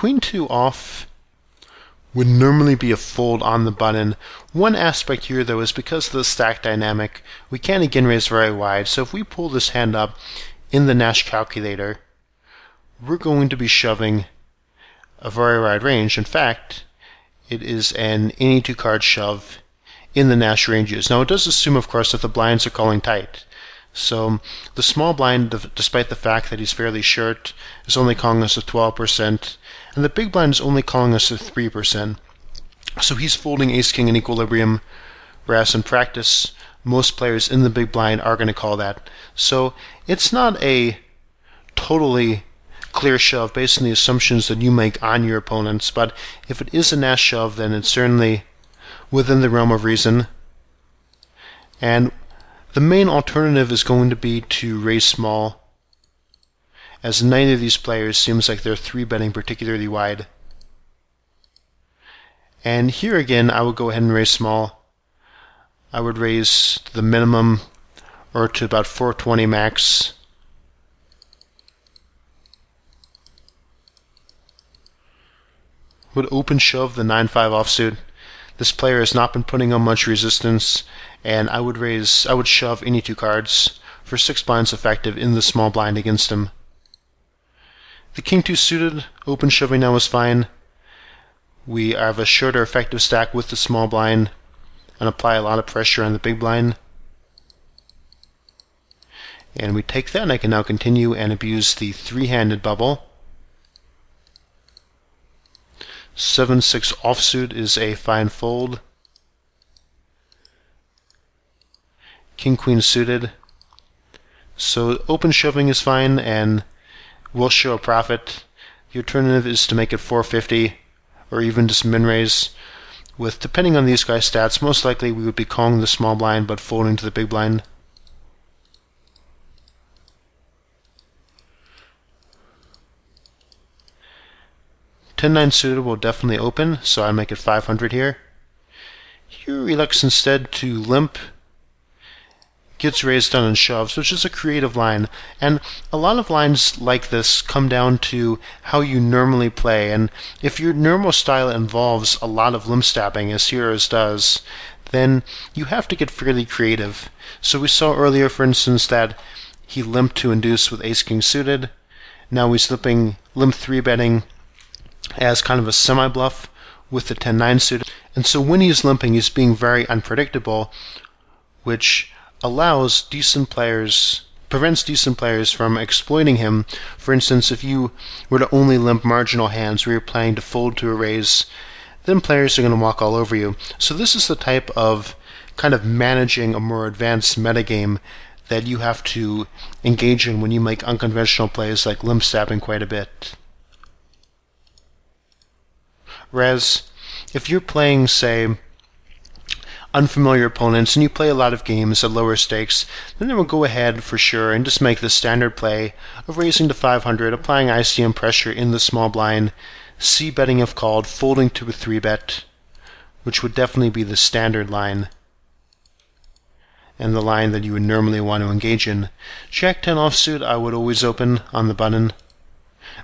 queen 2 off would normally be a fold on the button. One aspect here, though, is because of the stack dynamic, we can't again raise very wide. So if we pull this hand up in the Nash calculator, we're going to be shoving a very wide range. In fact, it is an any 2 card shove in the Nash ranges. Now, it does assume, of course, that the blinds are calling tight. So the small blind, despite the fact that he's fairly short, is only calling us at 12%, and the big blind is only calling us at 3%. So he's folding ace-king in equilibrium, whereas in practice, most players in the big blind are going to call that. So it's not a totally clear shove based on the assumptions that you make on your opponents, but if it is a Nash shove, then it's certainly within the realm of reason. And the main alternative is going to be to raise small, as neither of these players seems like they're 3-betting particularly wide. And here again, I would go ahead and raise small. I would raise the minimum, or to about 420 max. Would open shove the 9-5 offsuit. This player has not been putting on much resistance, and I would shove any 2 cards for 6 blinds effective in the small blind against him. The king 2 suited, open shoving now is fine. We have a shorter effective stack with the small blind and apply a lot of pressure on the big blind. And we take that, and I can now continue and abuse the 3-handed bubble. 7-6 offsuit is a fine fold. King Queen suited. So open shoving is fine and will show a profit. The alternative is to make it 450 or even just min raise. With, depending on these guys' stats, most likely we would be calling the small blind but folding to the big blind. Ten-9 suited will definitely open, so I make it 500 here. Here he elects instead to limp. Gets raised on and shoves, which is a creative line. And a lot of lines like this come down to how you normally play. And if your normal style involves a lot of limp-stabbing, as Heroes does, then you have to get fairly creative. So we saw earlier, for instance, that he limped to induce with ace-king suited. Now he's limp 3-betting as kind of a semi-bluff with the 10-9 suited. And so when he's limping, he's being very unpredictable, which prevents decent players from exploiting him. For instance, if you were to only limp marginal hands where you're planning to fold to a raise, then players are going to walk all over you. So this is the type of kind of managing a more advanced metagame that you have to engage in when you make unconventional plays like limp-stabbing quite a bit. Whereas, if you're playing, say, unfamiliar opponents and you play a lot of games at lower stakes, then they will go ahead for sure and just make the standard play of raising to 500, applying ICM pressure in the small blind, c-betting if called, folding to a 3-bet, which would definitely be the standard line and the line that you would normally want to engage in. Jack-10 offsuit I would always open on the button,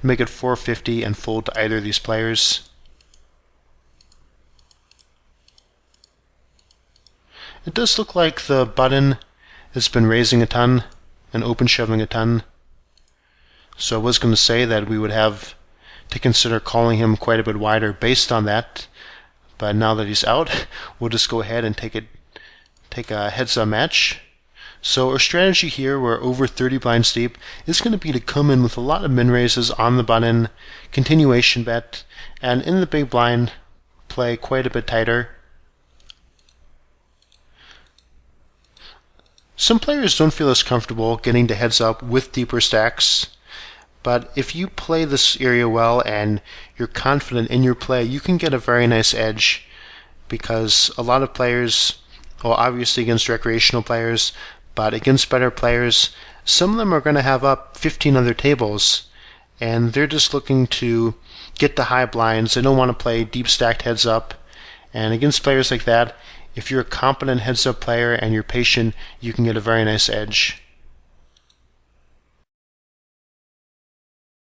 make it 450 and fold to either of these players. It does look like the button has been raising a ton and open shoving a ton. So I was going to say that we would have to consider calling him quite a bit wider based on that. But now that he's out, we'll just go ahead and take a heads-up match. So our strategy here, we're over 30 blinds deep, is going to be to come in with a lot of min raises on the button, continuation bet, and in the big blind, play quite a bit tighter. Some players don't feel as comfortable getting to heads up with deeper stacks, but if you play this area well and you're confident in your play, you can get a very nice edge, because a lot of players, well, obviously against recreational players, but against better players, some of them are going to have up 15 other tables, and they're just looking to get to high blinds. They don't want to play deep stacked heads up, and against players like that, if you're a competent heads-up player and you're patient, you can get a very nice edge.